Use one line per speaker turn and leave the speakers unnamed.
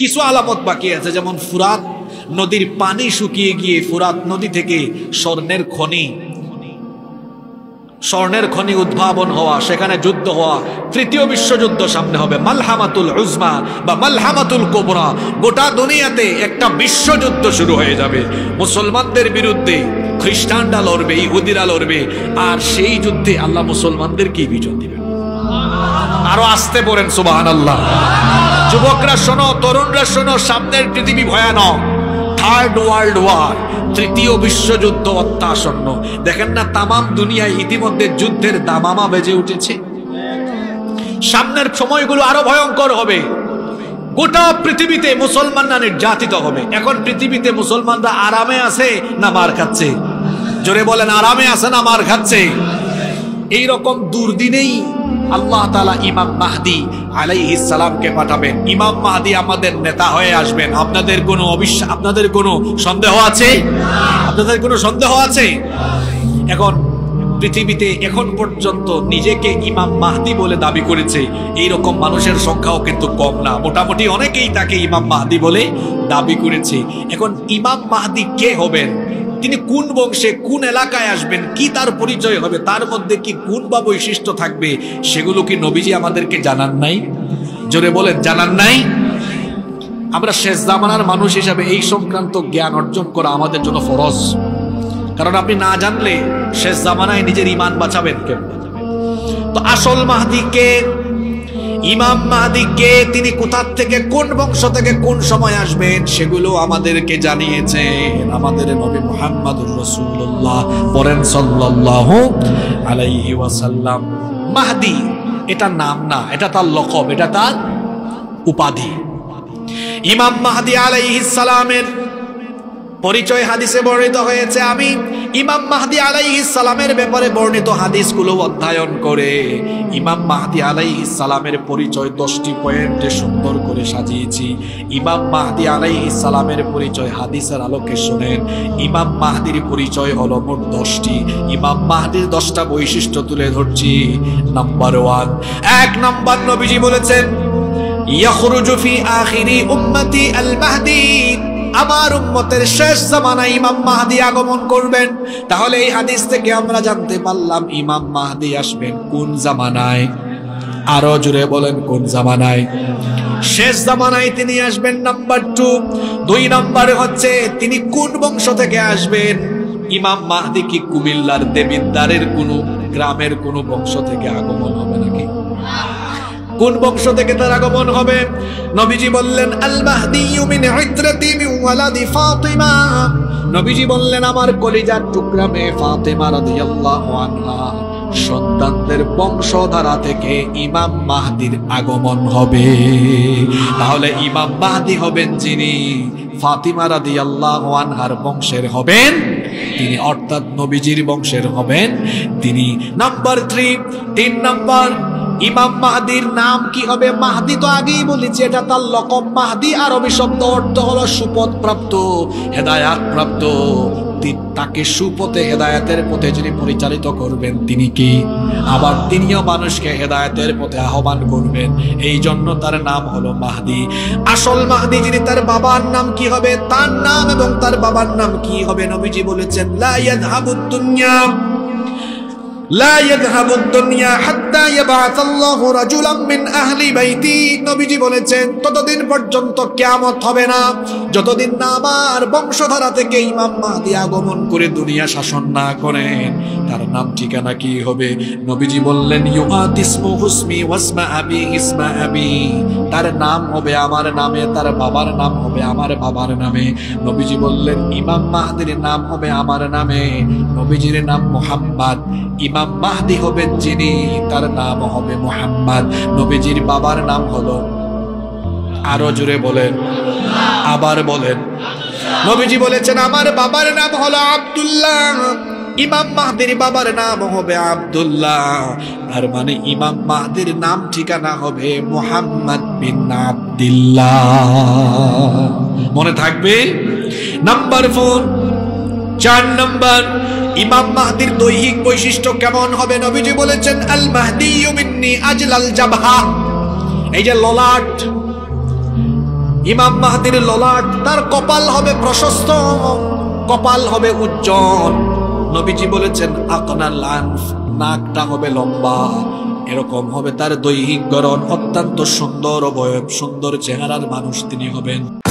কিছু আলামত বাকি আছে, যেমন ফুরাত নদীর পানি শুকিয়ে গিয়ে ফুরাত নদী থেকে স্বর্ণের খনি উদ্ভাবন হওয়া, সেখানে যুদ্ধ হওয়া। তৃতীয় বিশ্বযুদ্ধ সামনে হবে, মালহামাতুল উজমা বা মালহামাতুল কোবরা। গোটা দুনিয়াতে একটা বিশ্বযুদ্ধ শুরু হয়ে যাবে, মুসলমানদের বিরুদ্ধে খ্রিস্টানরা লড়বে, ইহুদিরা লড়বে, আর সেই যুদ্ধে আল্লাহ মুসলমানদেরকেই বিজয় দিবেন। আরো আসতে বলেন সুবহানাল্লাহ। যুবকরা শোনো, তরুণরা শোনো, সামনের পৃথিবী ভয়ানক। থার্ড ওয়ার্ল্ড ওয়ার, তৃতীয় বিশ্বযুদ্ধ অত্যাসন্ন। দেখেন না, তামাম দুনিয়ায় ইতিমধ্যে যুদ্ধের দামামা বেজে উঠেছে। সামনের সময়গুলো আরো ভয়ঙ্কর হবে। গোটা পৃথিবীতে মুসলমানরা নির্যাতিত হবে। এখন পৃথিবীতে মুসলমানরা আরামে আছে না মার খাচ্ছে? জোরে বলেন, আরামে আছে না মার খাচ্ছে? এইরকম দুর্দিনেই আল্লাহ তাআলা ইমাম মাহদি আলাইহিস সালামকে পাঠাবেন। ইমাম মাহদি আমাদের নেতা হয়ে আসবেন। আপনাদের কোনো সন্দেহ আছে? আপনাদের কোনো সন্দেহ আছে? এখন পৃথিবীতে এখন পর্যন্ত নিজেকে ইমাম মাহদি বলে দাবি করেছে এইরকম মানুষের সংখ্যাও কিন্তু কম না। মোটামুটি অনেকেই তাকে ইমাম মাহদি বলে দাবি করেছে। এখন ইমাম মাহদি কে হবেন, তিনি কোন বংশে, কোন এলাকায় আসবেন, কি তার পরিচয় হবে, তার মধ্যে কি গুণ বা বৈশিষ্ট্য থাকবে, সেগুলো কি নবীজি আমাদেরকে জানান নাই? জোরে বলেন, জানান নাই? আমরা শেষ জামানার মানুষ হিসাবে এই সংক্রান্ত জ্ঞান অর্জন করা আমাদের জন্য ফরজ। কারণ আপনি না জানলে শেষ জামানায় নিজের ঈমান বাঁচাবেন কেমনে? তো আসল মাহদি কে, ইমাম মাহদি কে, তিনি কোথা থেকে, কোন বংশ থেকে, কোন সময় আসবেন, সেগুলো আমাদেরকে জানিয়েছেন আমাদের নবী মুহাম্মদুর রাসূলুল্লাহ। পড়েন সাল্লাল্লাহু আলাইহি ওয়াসাল্লাম। মাহদি এটা নাম না, এটা তার লকব, এটা তার উপাধি। ইমাম মাহদি আলাইহিস সালামের পরিচয় হাদিসে বর্ণিত হয়েছে। আমি ইমাম মাহদি আলাইহিস সালামের ব্যাপারে বর্ণিত হাদিসগুলো অধ্যয়ন করে ইমাম মাহদি আলাইহিস সালামের পরিচয় 10টি পয়েন্টে সুন্দর করে সাজিয়েছি। ইমাম মাহদি আলাইহিস সালামের পরিচয় হাদিসের আলোকে শুনেন। ইমাম মাহদির পরিচয় হলো মোট 10টি। ইমাম মাহদির 10টা বৈশিষ্ট্য তুলে ধরছি। নাম্বার 1, 1 নাম্বার, নবীজি বলেছেন ইয়াখরুজু ফি আখিরি উম্মতি আল মাহদি, আমার উম্মতের শেষ জামানায় ইমাম মাহদি আগমন করবেন। তাহলে এই হাদিস থেকে আমরা জানতে পারলাম ইমাম মাহদি আসবেন কোন জামানায়? আরো জোরে বলেন, কোন জামানায়? শেষ জামানায় তিনি আসবেন। নাম্বার 2 নম্বরে হচ্ছে তিনি কোন বংশ থেকে আসবেন? ইমাম মাহদি কি কুমিল্লার দেবিদ্দারের কোন গ্রামের কোন বংশ থেকে আগমন হবে নাকি? কোন বংশ থেকে তার আগমন হবে? নবীজি বললেন আল মাহদি মিন ইত্রাতি মিন ওয়ালাদি ফাতিমা। নবীজি বললেন আমার কলিজার টুকরা মেয়ে ফাতিমা রাদিয়াল্লাহু আনহা সন্তানদের বংশধারা থেকে ইমাম মাহদির আগমন হবে। তাহলে ইমাম মাহদি হবেন যিনি ফাতিমা রাদিয়াল্লাহু আনহার বংশের হবেন তিনি, অর্থাৎ নবীজির বংশের হবেন তিনি। নাম্বার 3 নম্বর, ইমাম মাহদির নাম কি হবে? মাহদি তো আগেই বলেছি, এটা তার লকব। মাহদি আরবি শব্দ, অর্থ হলো সুপথ প্রাপ্ত, হেদায়াত প্রাপ্ত। তাকে সুপথে, হেদায়াতের পথে যিনি পরিচালিত করবেন তিনি কি? আবার তিনিও মানুষকে হেদায়াতের পথে আহ্বান করবেন, এই জন্য তার নাম হলো মাহদি। আসল মাহদি যিনি, তার বাবার নাম কি হবে? তার নাম এবং তার বাবার নাম কি হবে? নবীজি বলেছেন লা ইয়াযহাবুদ দুনিয়া লা ইয়াযহাবুদ দুনিয়া হাত্তা ইয়াবআসাল্লাহু রাজুলাম মিন আহলি বাইতি। নবীজি বলেছেন ততদিন পর্যন্ত কিয়ামত হবে না যতদিন না আমার বংশধারা থেকে ইমাম মাহদি আগমন করে দুনিয়া শাসন না করেন। তার নাম ঠিকানা কি হবে? নবীজি বললেন ইউআতিসমু হুসমি ওয়াসমা আবি ইসমা আবি। তার নাম হবে আমার নামে, তার বাবার নাম হবে আমার বাবার নামে। নবীজি বললেন ইমাম মাহদির নাম হবে আমার নামে। নবীজির নাম মুহাম্মদ। ইমাম মাহদি হবেন যিনি, তার নাম হবে মুহাম্মদ। নবীজির বাবার নাম হলো, আরো জোরে বলেন, আবার বলেন। নবীজি বলেছেন আমার বাবার নাম হলো আব্দুল্লাহ, ইমাম মাহদির বাবার নাম হবে আব্দুল্লাহ। তার মানে ইমাম মাহদির নাম ঠিকানা হবে মুহাম্মদ বিন আব্দুল্লাহ। মনে থাকবে? নাম্বার 4 নম্বর, ইমাম মাহদির দৈহিক বৈশিষ্ট্য কেমন হবে? নবীজি বলেছেন আল মাহদিয়্যু মিন্নি আজলাল জাবহা। এই যে ললাট, ইমাম মাহদির ললাট, তার কপাল হবে প্রশস্ত, কপাল হবে উজ্জ্বল। নবীজি বলেছেন আকনাল আনফ, নাকটা হবে লম্বা। এরকম হবে তার দৈহিক গড়ন, অত্যন্ত সুন্দর অবয়ব, সুন্দর চেহারার মানুষ তিনি হবেন।